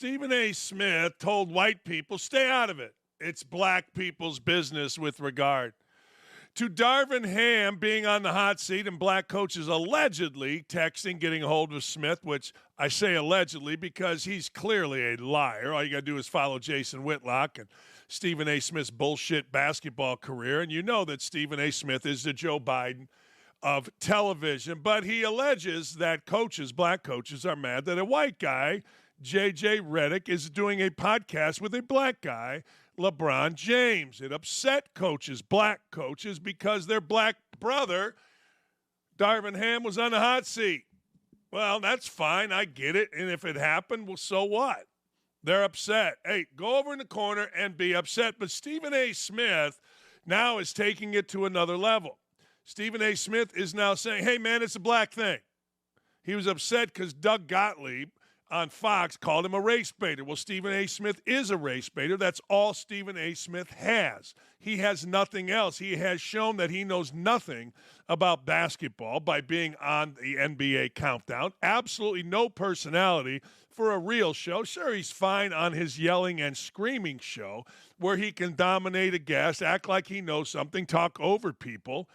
Stephen A. Smith told white people, stay out of it. It's black people's business with regard to Darvin Ham being on the hot seat and black coaches allegedly texting, getting a hold of Smith, which I say allegedly because he's clearly a liar. All you got to do is follow Jason Whitlock and Stephen A. Smith's bullshit basketball career, and you know that Stephen A. Smith is the Joe Biden of television. But he alleges that coaches, black coaches, are mad that a white guy, J.J. Redick, is doing a podcast with a black guy, LeBron James. It upset coaches, black coaches, because their black brother, Darvin Ham, was on the hot seat. Well, that's fine. I get it. And if it happened, well, so what? They're upset. Hey, go over in the corner and be upset. But Stephen A. Smith now is taking it to another level. Stephen A. Smith is now saying, hey, man, it's a black thing. He was upset because Doug Gottlieb on Fox called him a race baiter. Well, Stephen A. Smith is a race baiter. That's all Stephen A. Smith has. He has nothing else. He has shown that he knows nothing about basketball by being on the NBA countdown. Absolutely no personality for a real show. Sure, he's fine on his yelling and screaming show where he can dominate a guest, act like he knows something, talk over people,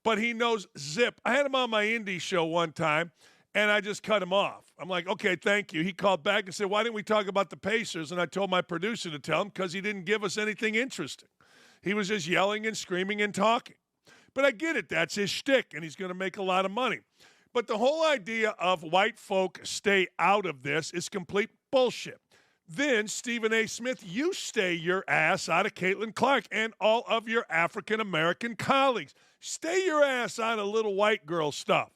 but he knows zip. I had him on my indie show one time, and I just cut him off. I'm like, okay, thank you. He called back and said, why didn't we talk about the Pacers? And I told my producer to tell him because he didn't give us anything interesting. He was just yelling and screaming and talking. But I get it. That's his shtick, and he's going to make a lot of money. But the whole idea of white folk stay out of this is complete bullshit. Then, Stephen A. Smith, you stay your ass out of Caitlin Clark and all of your African-American colleagues. Stay your ass out of little white girl stuff.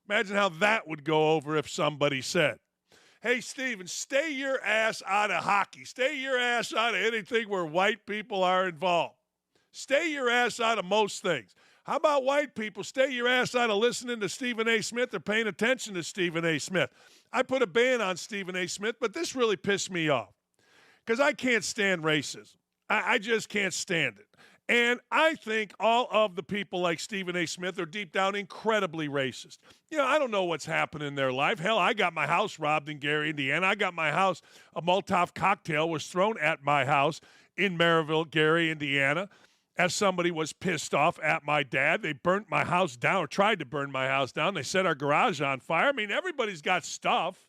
Imagine how that would go over if somebody said, hey, Stephen, stay your ass out of hockey. Stay your ass out of anything where white people are involved. Stay your ass out of most things. How about white people? Stay your ass out of listening to Stephen A. Smith or paying attention to Stephen A. Smith. I put a ban on Stephen A. Smith, but this really pissed me off because I can't stand racism. I just can't stand it. And I think all of the people like Stephen A. Smith are deep down incredibly racist. You know, I don't know what's happened in their life. Hell, I got my house robbed in Gary, Indiana. I got my house, a Molotov cocktail was thrown at my house in Maryville, Gary, Indiana, as somebody was pissed off at my dad. They burnt my house down or tried to burn my house down. They set our garage on fire. I mean, everybody's got stuff.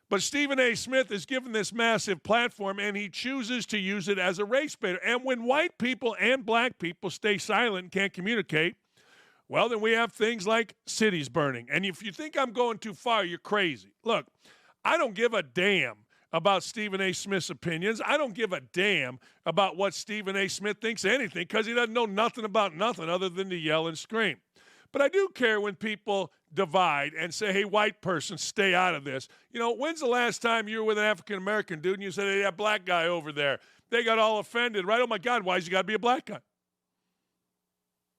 But Stephen A. Smith is given this massive platform, and he chooses to use it as a race baiter. And when white people and black people stay silent and can't communicate, well, then we have things like cities burning. And if you think I'm going too far, you're crazy. Look, I don't give a damn about Stephen A. Smith's opinions. I don't give a damn about what Stephen A. Smith thinks of anything because he doesn't know nothing about nothing other than to yell and scream. But I do care when people divide and say, hey, white person, stay out of this. You know, when's the last time you were with an African-American dude and you said, hey, that black guy over there? They got all offended, right? Oh, my God, why's he got to be a black guy?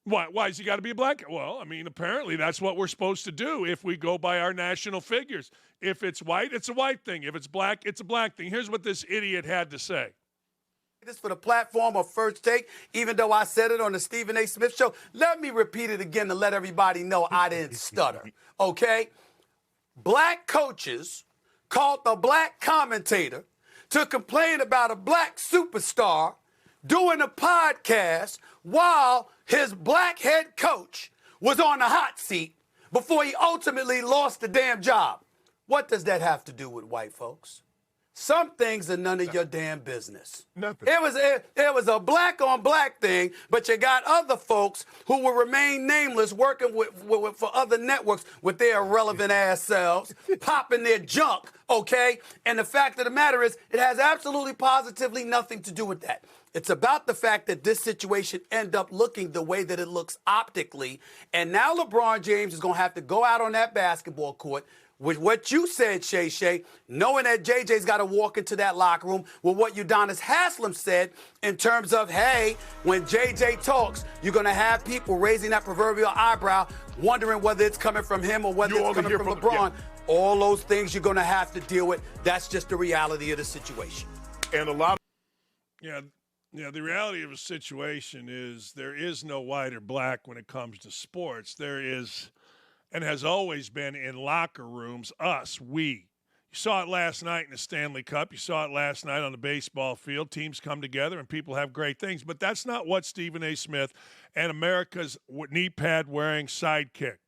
Why's he got to be a black guy? Well, I mean, apparently that's what we're supposed to do if we go by our national figures. If it's white, it's a white thing. If it's black, it's a black thing. Here's what this idiot had to say. This for the platform of First Take, even though I said it on the Stephen A. Smith Show. Let me repeat it again to let everybody know I didn't stutter, okay? Black coaches called the black commentator to complain about a black superstar doing a podcast while his black head coach was on the hot seat before he ultimately lost the damn job. What does that have to do with white folks? Some things are none of your damn business. Nothing. It was a black on black thing, but you got other folks who will remain nameless working for other networks with their irrelevant ass selves, popping their junk, okay? And the fact of the matter is, it has absolutely positively nothing to do with that. It's about the fact that this situation ended up looking the way that it looks optically, and now LeBron James is going to have to go out on that basketball court with what you said, Shay, knowing that JJ's got to walk into that locker room with what Udonis Haslem said in terms of, hey, when JJ talks, you're going to have people raising that proverbial eyebrow, wondering whether it's coming from him or whether it's coming from LeBron. Yeah. All those things you're going to have to deal with. That's just the reality of the situation. And a lot of... Yeah, the reality of the situation is there is no white or black when it comes to sports. There is... and has always been in locker rooms, us, we. You saw it last night in the Stanley Cup. You saw it last night on the baseball field. Teams come together and people have great things. But that's not what Stephen A. Smith and America's knee pad wearing sidekick,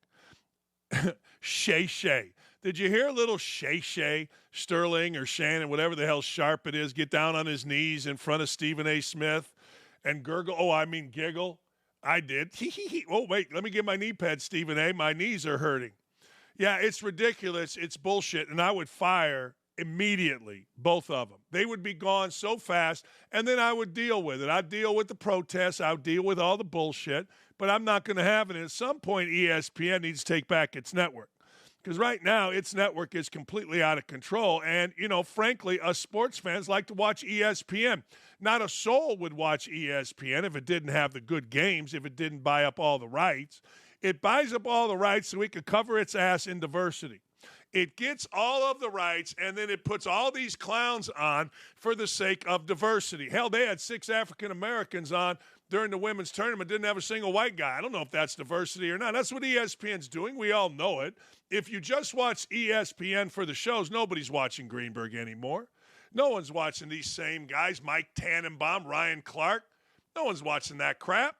Shay Shay. Did you hear little Shay Shay, Sterling or Shannon, whatever the hell Sharp it is, get down on his knees in front of Stephen A. Smith and giggle? I did. Oh, wait, let me get my knee pad, Stephen A. My knees are hurting. Yeah, it's ridiculous. It's bullshit. And I would fire immediately both of them. They would be gone so fast, and then I would deal with it. I'd deal with the protests. I would deal with all the bullshit, but I'm not going to have it. And at some point, ESPN needs to take back its network. Because right now, its network is completely out of control. And, frankly, us sports fans like to watch ESPN. Not a soul would watch ESPN if it didn't have the good games, if it didn't buy up all the rights. It buys up all the rights so it could cover its ass in diversity. It gets all of the rights, and then it puts all these clowns on for the sake of diversity. Hell, they had 6 African Americans on during the women's tournament, didn't have a single white guy. I don't know if that's diversity or not. That's what ESPN's doing. We all know it. If you just watch ESPN for the shows, nobody's watching Greenberg anymore. No one's watching these same guys, Mike Tannenbaum, Ryan Clark. No one's watching that crap,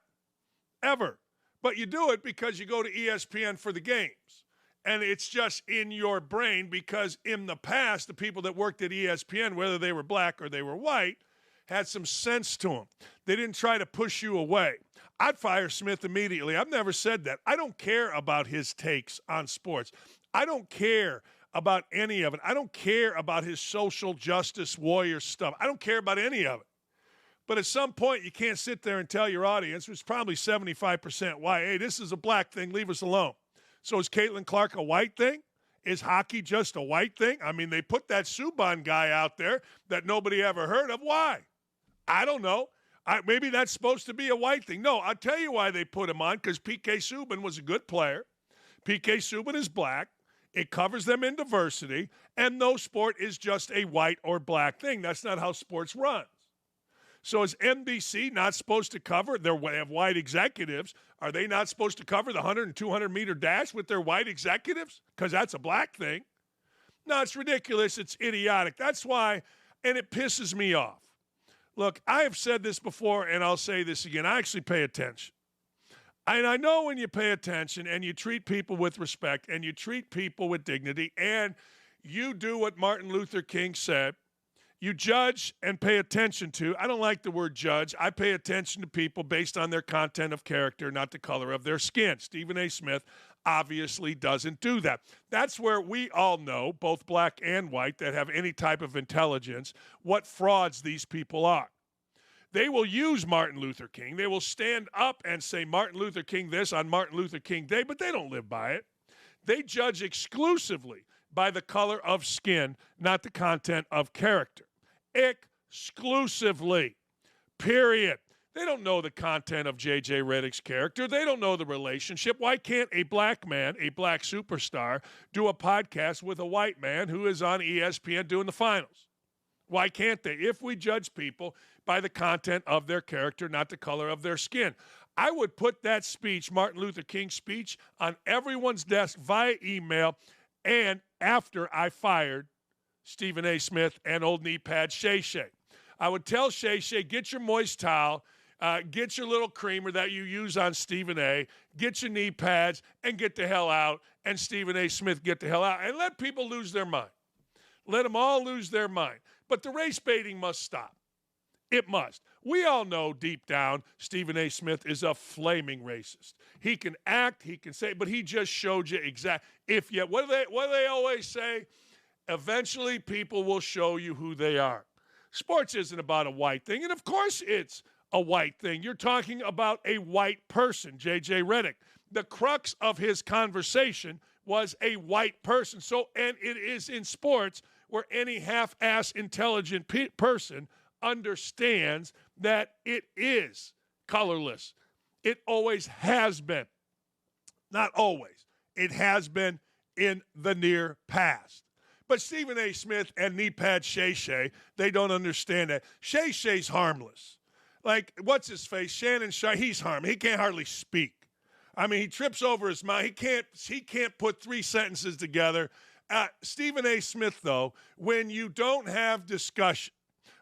ever. But you do it because you go to ESPN for the games. And it's just in your brain because in the past, the people that worked at ESPN, whether they were black or they were white, had some sense to them. They didn't try to push you away. I'd fire Smith immediately. I've never said that. I don't care about his takes on sports. I don't care about any of it. I don't care about his social justice warrior stuff. I don't care about any of it. But at some point, you can't sit there and tell your audience, which is probably 75% white, hey, this is a black thing, leave us alone. So is Caitlin Clark a white thing? Is hockey just a white thing? I mean, they put that Subban guy out there that nobody ever heard of. Why? I don't know. Maybe that's supposed to be a white thing. No, I'll tell you why they put him on, because P.K. Subban was a good player. P.K. Subban is black. It covers them in diversity, and no sport is just a white or black thing. That's not how sports runs. So is NBC not supposed to cover? They have white executives. Are they not supposed to cover the 100 and 200-meter dash with their white executives? Because that's a black thing. No, it's ridiculous. It's idiotic. That's why, and it pisses me off. Look, I have said this before, and I'll say this again. I actually pay attention. And I know when you pay attention and you treat people with respect and you treat people with dignity and you do what Martin Luther King said, you judge and pay attention to. I don't like the word judge. I pay attention to people based on their content of character, not the color of their skin. Stephen A. Smith obviously doesn't do that. That's where we all know, both black and white, that have any type of intelligence, what frauds these people are. They will use Martin Luther King. They will stand up and say Martin Luther King this on Martin Luther King Day, but they don't live by it. They judge exclusively by the color of skin, not the content of character. Exclusively. Period. They don't know the content of J.J. Redick's character. They don't know the relationship. Why can't a black man, a black superstar, do a podcast with a white man who is on ESPN doing the finals? Why can't they? If we judge people by the content of their character, not the color of their skin. I would put that speech, Martin Luther King's speech, on everyone's desk via email, and after I fired Stephen A. Smith and old knee pad Shay Shay. I would tell Shay Shay, get your moist towel, get your little creamer that you use on Stephen A., get your knee pads, and get the hell out, and Stephen A. Smith get the hell out, and let people lose their mind. Let them all lose their mind. But the race baiting must stop. It must. We all know deep down Stephen A. Smith is a flaming racist. He can act, he can say, but he just showed you exactly. What do they always say? Eventually people will show you who they are. Sports isn't about a white thing, and of course it's a white thing. You're talking about a white person, J.J. Redick. The crux of his conversation was a white person. And it is in sports where any half-ass intelligent person understands that it is colorless. It always has been. Not always. It has been in the near past. But Stephen A. Smith and knee pad Shay Shay, they don't understand that. Shay Shay's harmless. Like, what's his face? Shannon Sharp, he's harmless. He can't hardly speak. I mean, he trips over his mouth. He can't put 3 sentences together Stephen A. Smith, though, when you don't have discussion,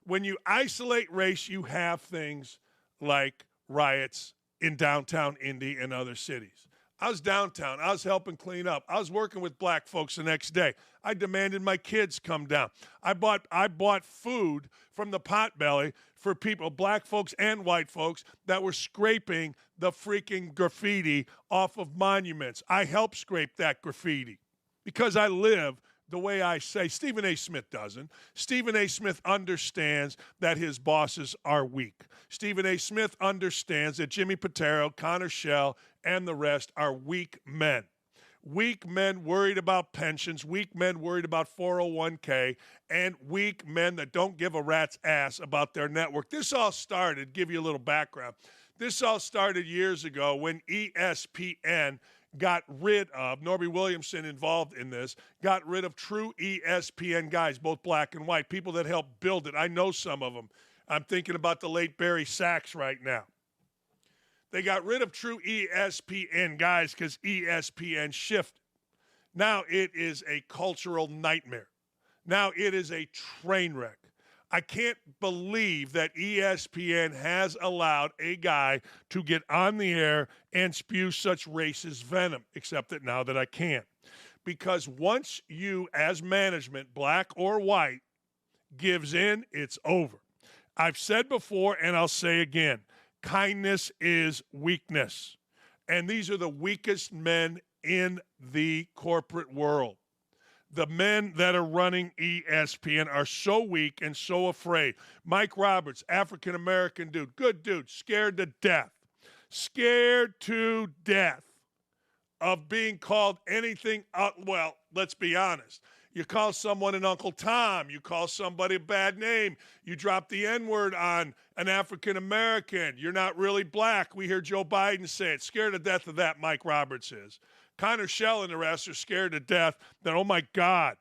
when you isolate race, you have things like riots in downtown Indy and other cities. I was downtown. I was helping clean up. I was working with black folks the next day. I demanded my kids come down. I bought food from the Potbelly for people, black folks and white folks, that were scraping the freaking graffiti off of monuments. I helped scrape that graffiti because I live the way I say. Stephen A. Smith doesn't. Stephen A. Smith understands that his bosses are weak. Stephen A. Smith understands that Jimmy Pitaro, Connor Schell, and the rest are weak men. Weak men worried about pensions, weak men worried about 401k, and weak men that don't give a rat's ass about their network. This all started, give you a little background, this all started years ago when ESPN got rid of, Norby Williamson involved in this, got rid of true ESPN guys, both black and white, people that helped build it. I know some of them. I'm thinking about the late Barry Sachs right now. They got rid of true ESPN guys because ESPN shifted. Now it is a cultural nightmare. Now it is a train wreck. I can't believe that ESPN has allowed a guy to get on the air and spew such racist venom, except that now that I can't. Because once you, as management, black or white, gives in, it's over. I've said before, and I'll say again, kindness is weakness. And these are the weakest men in the corporate world. The men that are running ESPN are so weak and so afraid. Mike Roberts, African-American dude, good dude, scared to death of being called anything. Well, let's be honest. You call someone an Uncle Tom. You call somebody a bad name. You drop the N-word on an African-American. You're not really black. We hear Joe Biden say it. Scared to death of that, Mike Roberts is. Connor Schell and the rest are scared to death that, oh, my God,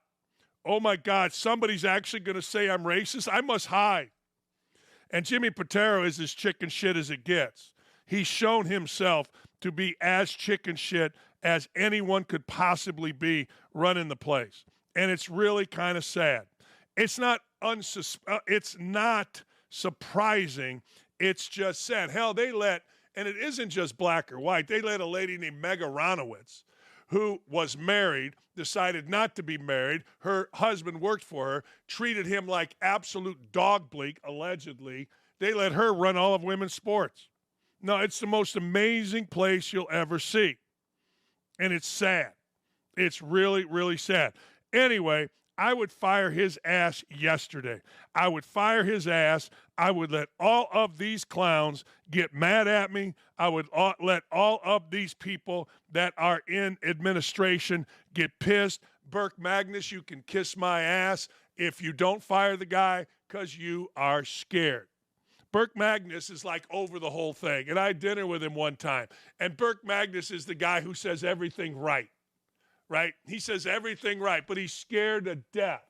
somebody's actually going to say I'm racist. I must hide. And Jimmy Pitaro is as chicken shit as it gets. He's shown himself to be as chicken shit as anyone could possibly be running the place. And it's really kind of sad. It's not surprising. It's just sad. Hell, and it isn't just black or white, they let a lady named Mega Ronowitz, who was married, decided not to be married. Her husband worked for her, treated him like absolute dog bleak, allegedly. They let her run all of women's sports. No, it's the most amazing place you'll ever see. And it's sad. It's really, really sad. Anyway, I would fire his ass yesterday. I would fire his ass. I would let all of these clowns get mad at me. I would let all of these people that are in administration get pissed. Burke Magnus, you can kiss my ass if you don't fire the guy because you are scared. Burke Magnus is like over the whole thing. And I had dinner with him one time. And Burke Magnus is the guy who says everything right. Right? He says everything right, but he's scared to death.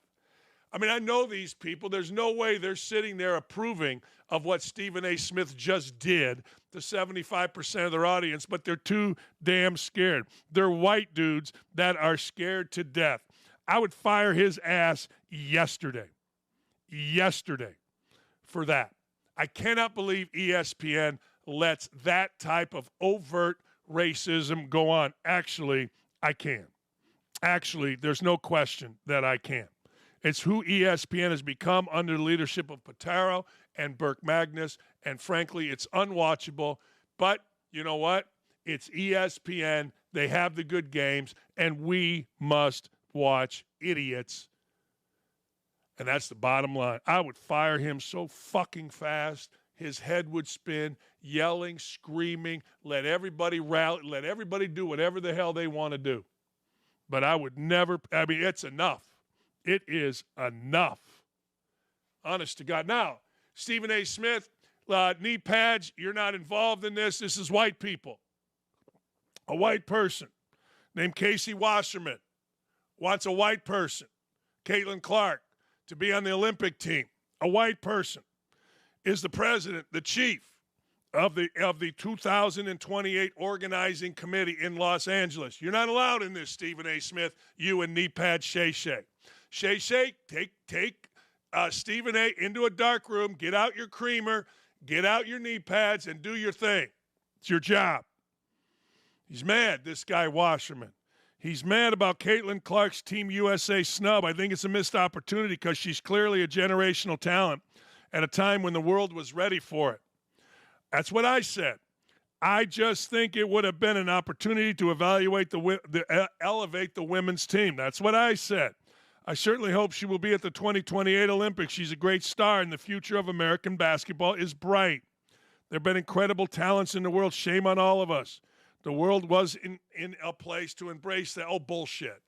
I mean, I know these people. There's no way they're sitting there approving of what Stephen A. Smith just did to 75% of their audience, but they're too damn scared. They're white dudes that are scared to death. I would fire his ass yesterday for that. I cannot believe ESPN lets that type of overt racism go on. Actually, I can. Actually, there's no question that I can. It's who ESPN has become under the leadership of Pitaro and Burke Magnus, and frankly, it's unwatchable. But you know what? It's ESPN. They have the good games, and we must watch idiots. And that's the bottom line. I would fire him so fucking fast, his head would spin, yelling, screaming, let everybody rally, let everybody do whatever the hell they want to do. But I would never, it's enough. It is enough. Honest to God. Now, Stephen A. Smith, knee pads, you're not involved in this. This is white people. A white person named Casey Wasserman wants a white person, Caitlin Clark, to be on the Olympic team. A white person is the president, the chief of the 2028 organizing committee in Los Angeles. You're not allowed in this, Stephen A. Smith, you and knee pad Shay Shay. Shay Shay, take Stephen A. into a dark room, get out your creamer, get out your knee pads, and do your thing. It's your job. He's mad, this guy Wasserman. He's mad about Caitlin Clark's Team USA snub. I think it's a missed opportunity because she's clearly a generational talent at a time when the world was ready for it. That's what I said. I just think it would have been an opportunity to elevate the women's team. That's what I said. I certainly hope she will be at the 2028 Olympics. She's a great star, and the future of American basketball is bright. There have been incredible talents in the world. Shame on all of us. The world was in a place to embrace that. Oh, bullshit.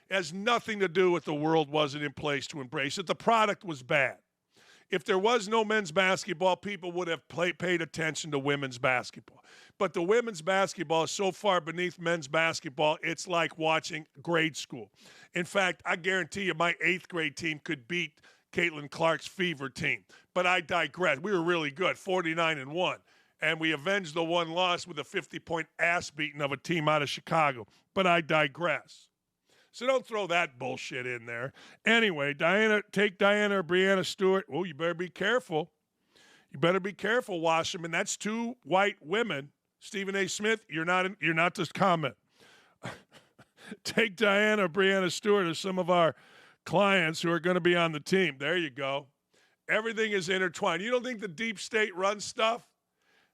It has nothing to do with the world wasn't in place to embrace it. The product was bad. If there was no men's basketball, people would have paid attention to women's basketball. But the women's basketball is so far beneath men's basketball, it's like watching grade school. In fact, I guarantee you my 8th grade team could beat Caitlin Clark's Fever team. But I digress. We were really good, 49-1. And we avenged the one loss with a 50-point ass beating of a team out of Chicago. But I digress. So don't throw that bullshit in there. Anyway, take Diana or Breanna Stewart. Oh, you better be careful. You better be careful, Wasserman. That's 2 white women. Stephen A. Smith, you're not to comment. Take Diana or Breanna Stewart as some of our clients who are going to be on the team. There you go. Everything is intertwined. You don't think the deep state runs stuff?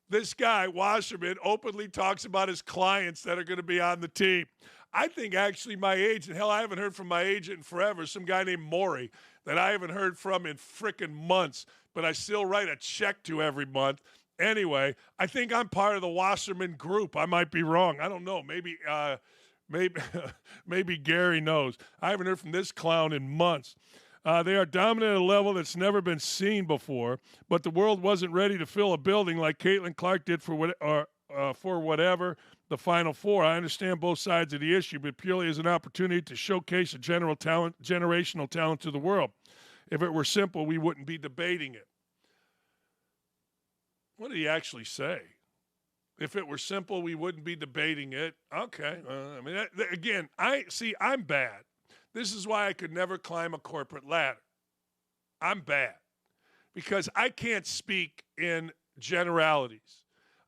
This guy, Wasserman, openly talks about his clients that are going to be on the team. I think actually my agent, hell, I haven't heard from my agent in forever, some guy named Maury that I haven't heard from in frickin' months, but I still write a check to every month. Anyway, I think I'm part of the Wasserman group. I might be wrong. I don't know. Maybe Gary knows. I haven't heard from this clown in months. They are dominant at a level that's never been seen before, but the world wasn't ready to fill a building like Caitlin Clark did for whatever the Final Four. I understand both sides of the issue, but purely as an opportunity to showcase a generational talent to the world. If it were simple, we wouldn't be debating it. What did he actually say? If it were simple, we wouldn't be debating it. Okay. I'm bad. This is why I could never climb a corporate ladder. I'm bad because I can't speak in generalities.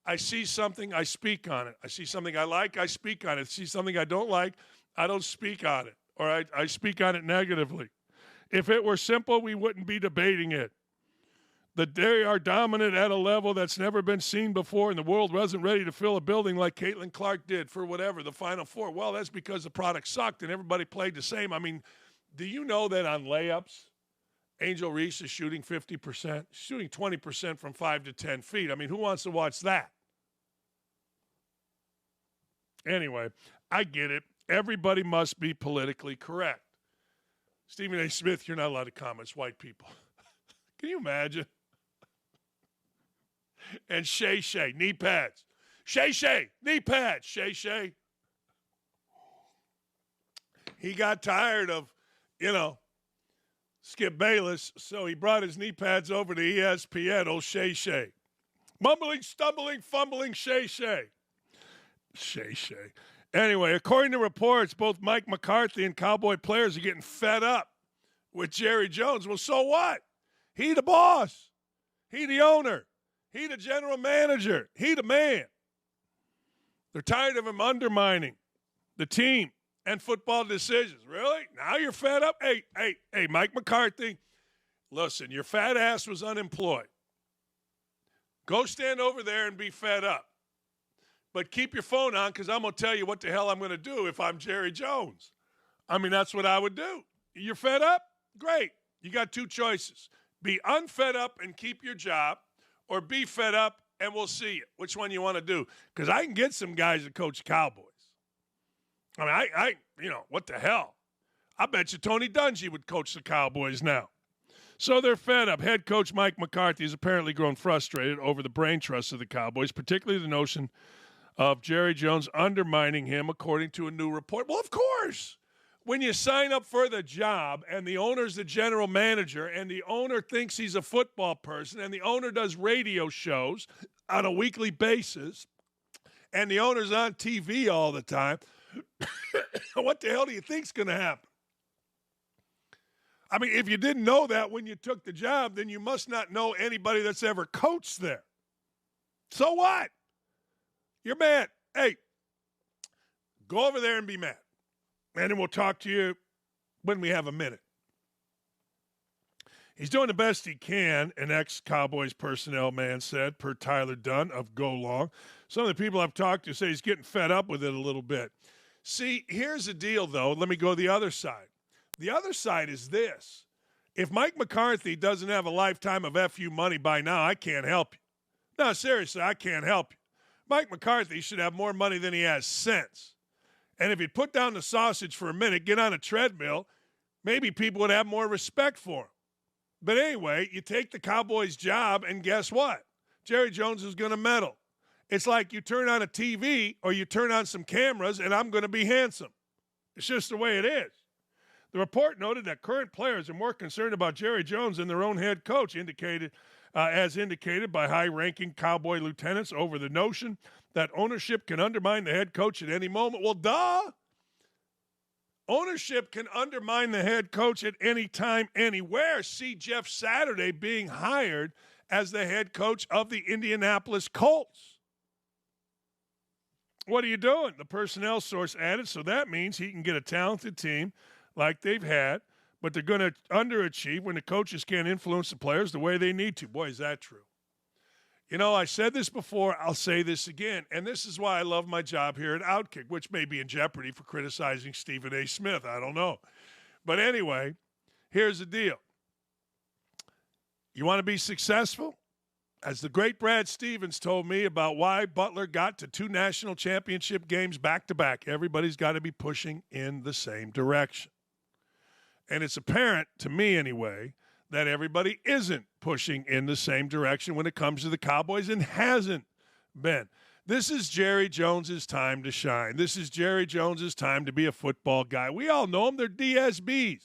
I see something, I speak on it. I see something I like, I speak on it. I see something I don't like, I don't speak on it, or I speak on it negatively. If it were simple, we wouldn't be debating it. They are dominant at a level that's never been seen before, and the world wasn't ready to fill a building like Caitlin Clark did for whatever, the Final Four. Well, that's because the product sucked and everybody played the same. I mean, do you know that on layups, Angel Reese is shooting 50%, shooting 20% from 5 to 10 feet? I mean, who wants to watch that? Anyway, I get it. Everybody must be politically correct. Stephen A. Smith, you're not allowed to comment. It's white people. Can you imagine? And Shay Shay, knee pads. Shay Shay, knee pads. Shay Shay. He got tired of, Skip Bayless, so he brought his knee pads over to ESPN, old Shay Shay. Mumbling, stumbling, fumbling, Shay Shay. Shay Shay. Anyway, according to reports, both Mike McCarthy and Cowboy players are getting fed up with Jerry Jones. Well, so what? He the boss. He the owner. He the general manager. He the man. They're tired of him undermining the team and football decisions. Really? Now you're fed up? Hey, Mike McCarthy, listen, your fat ass was unemployed. Go stand over there and be fed up. But keep your phone on because I'm going to tell you what the hell I'm going to do if I'm Jerry Jones. I mean, that's what I would do. You're fed up? Great. You got 2 choices. Be unfed up and keep your job, or be fed up and we'll see you. Which one you want to do? Because I can get some guys that coach Cowboys. I mean, what the hell? I bet you Tony Dungy would coach the Cowboys now. So they're fed up. Head coach Mike McCarthy has apparently grown frustrated over the brain trust of the Cowboys, particularly the notion of Jerry Jones undermining him, according to a new report. Well, of course. When you sign up for the job and the owner's the general manager and the owner thinks he's a football person and the owner does radio shows on a weekly basis and the owner's on TV all the time, what the hell do you think's going to happen? I mean, if you didn't know that when you took the job, then you must not know anybody that's ever coached there. So what? You're mad. Hey, go over there and be mad. And then we'll talk to you when we have a minute. He's doing the best he can, an ex-Cowboys personnel man said, per Tyler Dunn of Go Long. Some of the people I've talked to say he's getting fed up with it a little bit. See, here's the deal, though. Let me go the other side. The other side is this. If Mike McCarthy doesn't have a lifetime of FU money by now, I can't help you. No, seriously, I can't help you. Mike McCarthy should have more money than he has sense. And if he'd put down the sausage for a minute, get on a treadmill, maybe people would have more respect for him. But anyway, you take the Cowboys' job, and guess what? Jerry Jones is going to meddle. It's like you turn on a TV or you turn on some cameras, and I'm going to be handsome. It's just the way it is. The report noted that current players are more concerned about Jerry Jones than their own head coach, as indicated by high-ranking Cowboy lieutenants over the notion that ownership can undermine the head coach at any moment. Well, duh. Ownership can undermine the head coach at any time, anywhere. See Jeff Saturday being hired as the head coach of the Indianapolis Colts. What are you doing? The personnel source added, so that means he can get a talented team like they've had, but they're going to underachieve when the coaches can't influence the players the way they need to. Boy, is that true. You know, I said this before, I'll say this again, and this is why I love my job here at OutKick, which may be in jeopardy for criticizing Stephen A. Smith. I don't know. But anyway, here's the deal. You want to be successful? As the great Brad Stevens told me about why Butler got to 2 national championship games back-to-back, everybody's got to be pushing in the same direction. And it's apparent, to me anyway, that everybody isn't pushing in the same direction when it comes to the Cowboys and hasn't been. This is Jerry Jones's time to shine. This is Jerry Jones's time to be a football guy. We all know him. They're DSBs.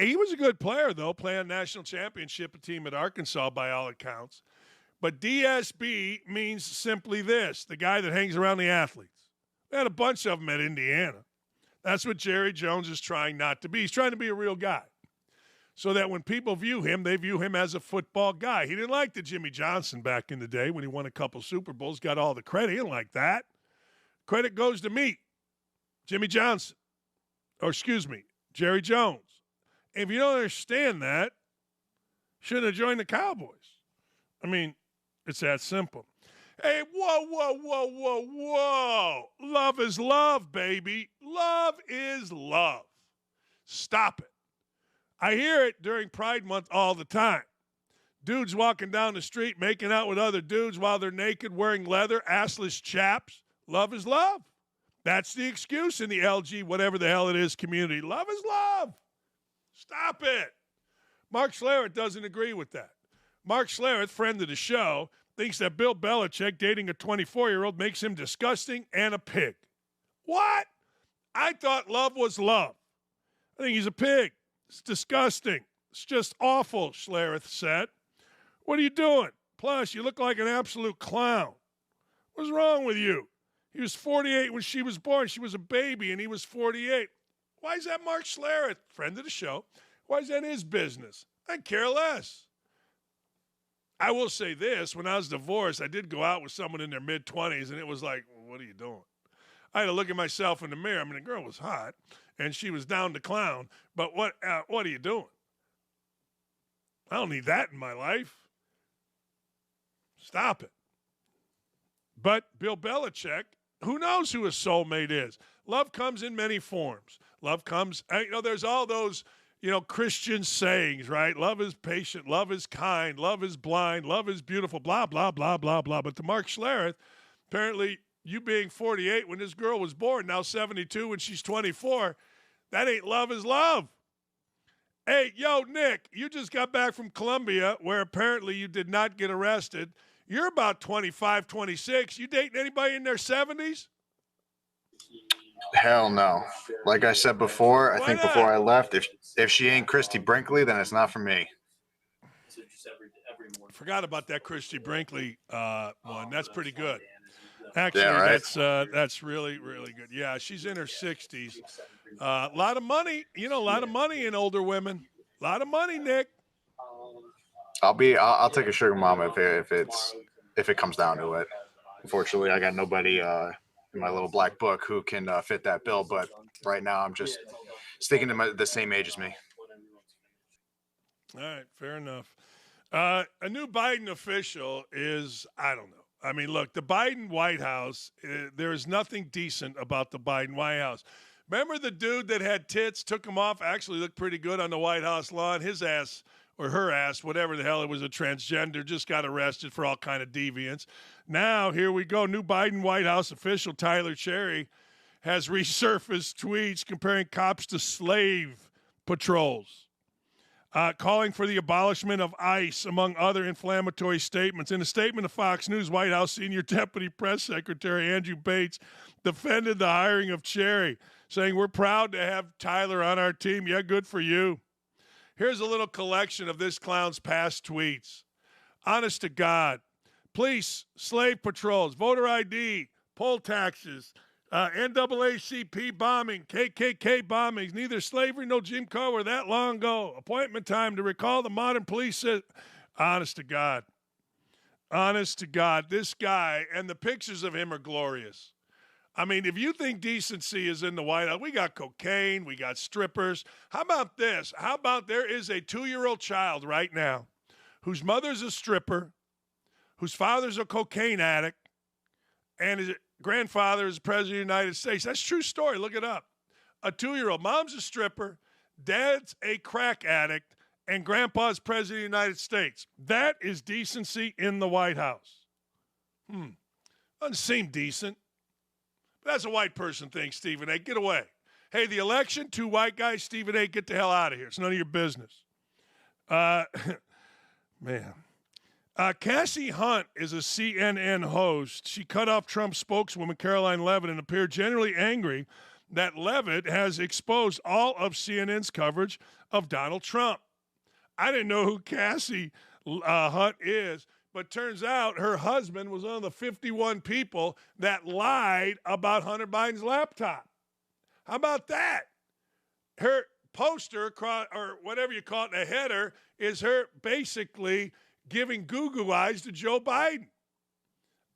He was a good player, though, playing national championship team at Arkansas by all accounts. But DSB means simply this, the guy that hangs around the athletes. We had a bunch of them at Indiana. That's what Jerry Jones is trying not to be. He's trying to be a real guy. So that when people view him, they view him as a football guy. He didn't like the Jimmy Johnson back in the day when he won a couple Super Bowls, got all the credit. He didn't like that. Credit goes to me, Jimmy Johnson. Or excuse me, Jerry Jones. And if you don't understand that, shouldn't have joined the Cowboys. I mean, it's that simple. Hey, whoa. Love is love, baby. Love is love. Stop it. I hear it during Pride Month all the time. Dudes walking down the street, making out with other dudes while they're naked, wearing leather, assless chaps. Love is love. That's the excuse in the LG, whatever the hell it is, community. Love is love. Stop it. Mark Schlereth doesn't agree with that. Mark Schlereth, friend of the show, thinks that Bill Belichick dating a 24-year-old makes him disgusting and a pig. What? I thought love was love. I think he's a pig. It's disgusting. It's just awful, Schlereth said. What are you doing? Plus, you look like an absolute clown. What's wrong with you? He was 48 when she was born. She was a baby, and he was 48. Why is that Mark Schlereth, friend of the show? Why is that his business? I care less. I will say this. When I was divorced, I did go out with someone in their mid-20s, and it was like, well, what are you doing? I had to look at myself in the mirror. I mean, the girl was hot, and she was down to clown. But what are you doing? I don't need that in my life. Stop it. But Bill Belichick, who knows who his soulmate is? Love comes in many forms. Love comes, there's all those, Christian sayings, right? Love is patient, love is kind, love is blind, love is beautiful, blah, blah, blah, blah, blah. But to Mark Schlereth, apparently you being 48 when this girl was born, now 72 when she's 24, that ain't love is love. Hey, Nick, you just got back from Colombia where apparently you did not get arrested. You're about 25, 26. You dating anybody in their 70s? Hell no. Like I said before, I think before I left, if she ain't Christy Brinkley, then it's not for me. Forgot about that Christy Brinkley one. That's pretty good. Actually, Yeah, right. that's really, really good. Yeah, she's in her 60s. A lot of money, a lot of money in older women. A lot of money, Nick. I'll take a sugar mama if it comes down to it. Unfortunately, I got nobody in my little black book who can fit that bill. But right now, I'm just sticking to the same age as me. All right, fair enough. A new Biden official is, I don't know. I mean, look, the Biden White House, there is nothing decent about the Biden White House. Remember the dude that had tits, took them off, actually looked pretty good on the White House lawn? His ass, or her ass, whatever the hell it was, a transgender, just got arrested for all kind of deviance. Now, here we go. New Biden White House official Tyler Cherry has resurfaced tweets comparing cops to slave patrols. Calling for the abolishment of ICE, among other inflammatory statements. In a statement to Fox News, White House Senior Deputy Press Secretary Andrew Bates defended the hiring of Cherry, saying, "We're proud to have Tyler on our team. Yeah, good for you." Here's a little collection of this clown's past tweets. Honest to God. Police, slave patrols, voter ID, poll taxes, NAACP bombing, KKK bombings, neither slavery nor Jim Crow were that long ago. Appointment time to recall the modern police. Honest to God. Honest to God. This guy, and the pictures of him are glorious. I mean, if you think decency is in the White House, we got cocaine, we got strippers. How about this? How about there is a 2-year-old child right now whose mother's a stripper, whose father's a cocaine addict, and his grandfather is president of the United States. That's a true story. Look it up. A 2-year-old. Mom's a stripper. Dad's a crack addict. And grandpa's president of the United States. That is decency in the White House. Doesn't seem decent. But that's a white person thing, Stephen A. Get away. Hey, the election, 2 white guys, Stephen A., get the hell out of here. It's none of your business. Man. Cassie Hunt is a CNN host. She cut off Trump spokeswoman Caroline Levitt and appeared generally angry that Levitt has exposed all of CNN's coverage of Donald Trump. I didn't know who Cassie Hunt is, but turns out her husband was one of the 51 people that lied about Hunter Biden's laptop. How about that? Her poster, or whatever you call it, the header, is her basically giving goo-goo eyes to Joe Biden.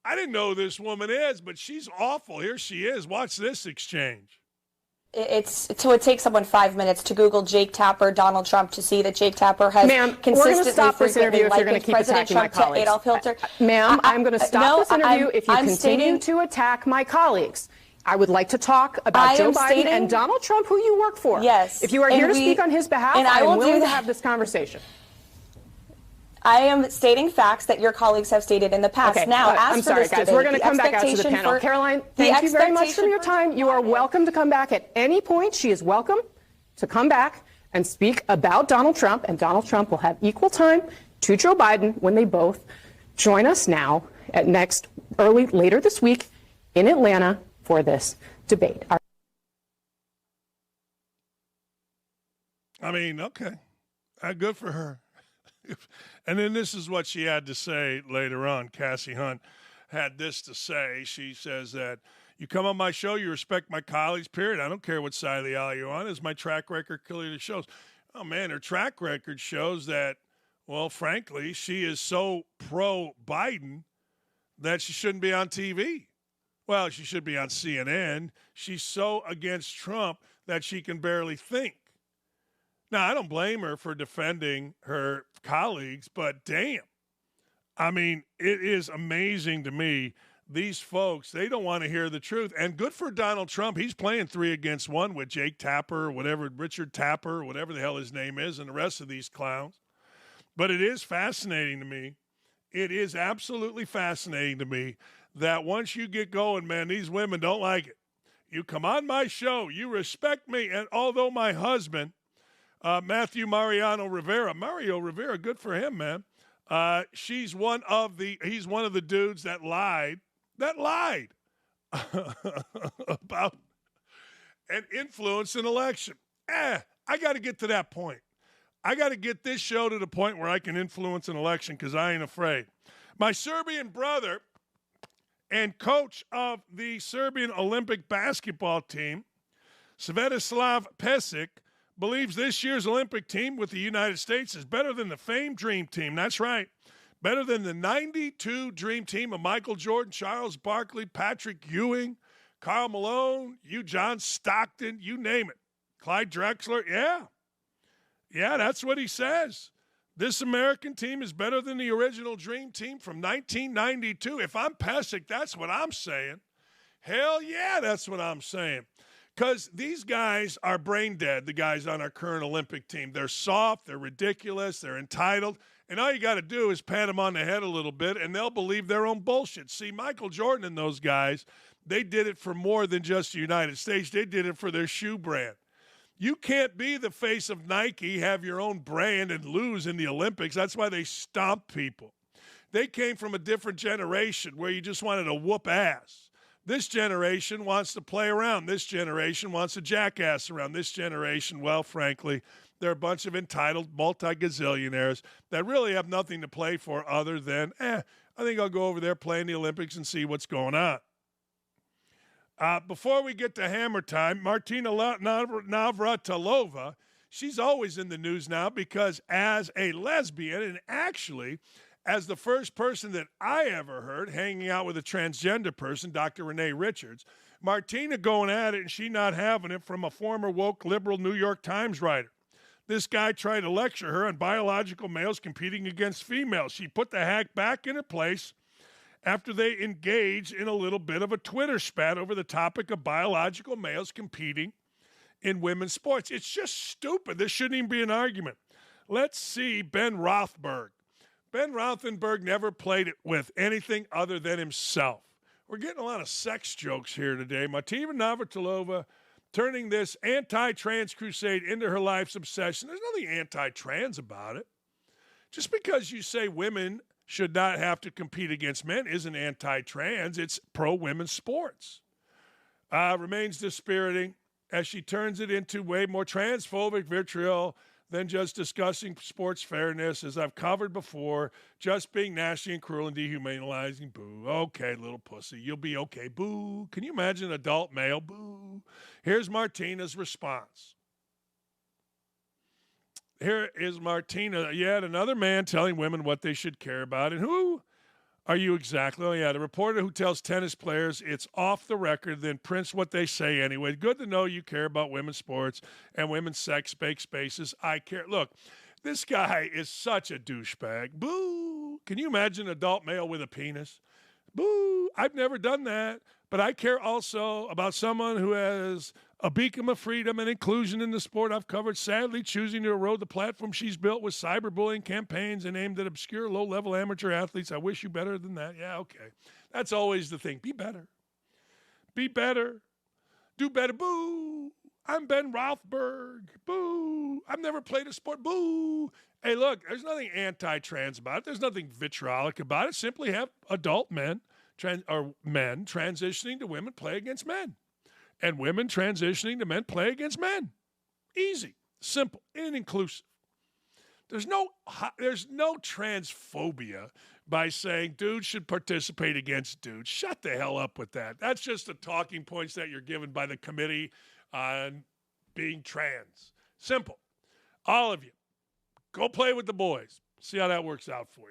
I didn't know who this woman is, but she's awful. Here she is. Watch this exchange. It takes someone 5 minutes to Google Jake Tapper, Donald Trump, to see that Jake Tapper has consistently, we're going to stop this interview if you're going to keep President attacking Trump my colleagues. Adolf Hitler. Ma'am, I'm going to stop this interview if you I'm continue to attack my colleagues. I would like to talk about Joe Biden and Donald Trump, who you work for. Yes. If you are here to speak on his behalf, I am willing to have this conversation. I am stating facts that your colleagues have stated in the past. Okay, now, as I'm for sorry, this guys. debate, We're going to come back out to the panel. Caroline, thank you very much for your time. You are welcome to come back at any point. She is welcome to come back and speak about Donald Trump, and Donald Trump will have equal time to Joe Biden when they both join us now at later this week in Atlanta for this debate. I mean, okay. Good for her. And then this is what she had to say later on. Cassie Hunt had this to say. She says that you come on my show, you respect my colleagues, period. I don't care what side of the aisle you're on. As my track record clearly shows. Oh, man, her track record shows that, well, frankly, she is so pro-Biden that she shouldn't be on TV. Well, she should be on CNN. She's so against Trump that she can barely think. Now, I don't blame her for defending her colleagues, but damn. I mean, it is amazing to me. These folks, they don't want to hear the truth. And good for Donald Trump. He's playing 3 against 1 with Jake Tapper, or whatever, Richard Tapper, or whatever the hell his name is, and the rest of these clowns. But it is fascinating to me. It is absolutely fascinating to me that once you get going, man, these women don't like it. You come on my show, you respect me, and although my husband, Mario Rivera, good for him, man. He's one of the dudes that lied about and influenced an election. I got to get to that point. I got to get this show to the point where I can influence an election because I ain't afraid. My Serbian brother and coach of the Serbian Olympic basketball team, Svetislav Pesic, believes this year's Olympic team with the United States is better than the famed Dream Team. That's right. Better than the 92 Dream Team of Michael Jordan, Charles Barkley, Patrick Ewing, Karl Malone, John Stockton, you name it. Clyde Drexler, yeah, that's what he says. This American team is better than the original Dream Team from 1992. If I'm Pesic, that's what I'm saying. Hell yeah, that's what I'm saying. Because these guys are brain dead, the guys on our current Olympic team. They're soft, they're ridiculous, they're entitled, and all you got to do is pat them on the head a little bit, and they'll believe their own bullshit. See, Michael Jordan and those guys, they did it for more than just the United States. They did it for their shoe brand. You can't be the face of Nike, have your own brand, and lose in the Olympics. That's why they stomp people. They came from a different generation where you just wanted to whoop ass. This generation wants to play around. This generation wants to jackass around. This generation, well, frankly, they're a bunch of entitled multi-gazillionaires that really have nothing to play for other than, I think I'll go over there, play in the Olympics, and see what's going on. Before we get to hammer time, Martina Navratilova, she's always in the news now because as a lesbian, and actually as the first person that I ever heard hanging out with a transgender person, Dr. Renee Richards, Martina going at it and she not having it from a former woke liberal New York Times writer. This guy tried to lecture her on biological males competing against females. She put the hack back into place after they engaged in a little bit of a Twitter spat over the topic of biological males competing in women's sports. It's just stupid. This shouldn't even be an argument. Let's see Ben Roethlisberger. Ben Roethlisberger never played it with anything other than himself. We're getting a lot of sex jokes here today. Martina Navratilova turning this anti-trans crusade into her life's obsession. There's nothing anti-trans about it. Just because you say women should not have to compete against men isn't anti-trans. It's pro-women's sports. Remains dispiriting as she turns it into way more transphobic vitriol than just discussing sports fairness, as I've covered before, just being nasty and cruel and dehumanizing. Boo. Okay, little pussy. You'll be okay. Boo. Can you imagine an adult male? Boo. Here's Martina's response. Here is Martina, yet another man telling women what they should care about. And who are you exactly? Oh, yeah, the reporter who tells tennis players it's off the record, then prints what they say anyway. Good to know you care about women's sports and women's sex spaces. I care. Look, this guy is such a douchebag. Boo. Can you imagine an adult male with a penis? Boo. I've never done that. But I care also about someone who has a beacon of freedom and inclusion in the sport I've covered, sadly choosing to erode the platform she's built with cyberbullying campaigns and aimed at obscure low-level amateur athletes. I wish you better than that. Yeah, okay. That's always the thing. Be better. Be better. Do better. Boo. I'm Ben Roethlisberger. Boo. I've never played a sport. Boo. Hey, look, there's nothing anti-trans about it. There's nothing vitriolic about it. Simply have adult men men transitioning to women play against men. And women transitioning to men play against men. Easy, simple, and inclusive. There's no transphobia by saying dudes should participate against dudes. Shut the hell up with that. That's just the talking points that you're given by the committee on being trans. Simple. All of you, go play with the boys. See how that works out for you.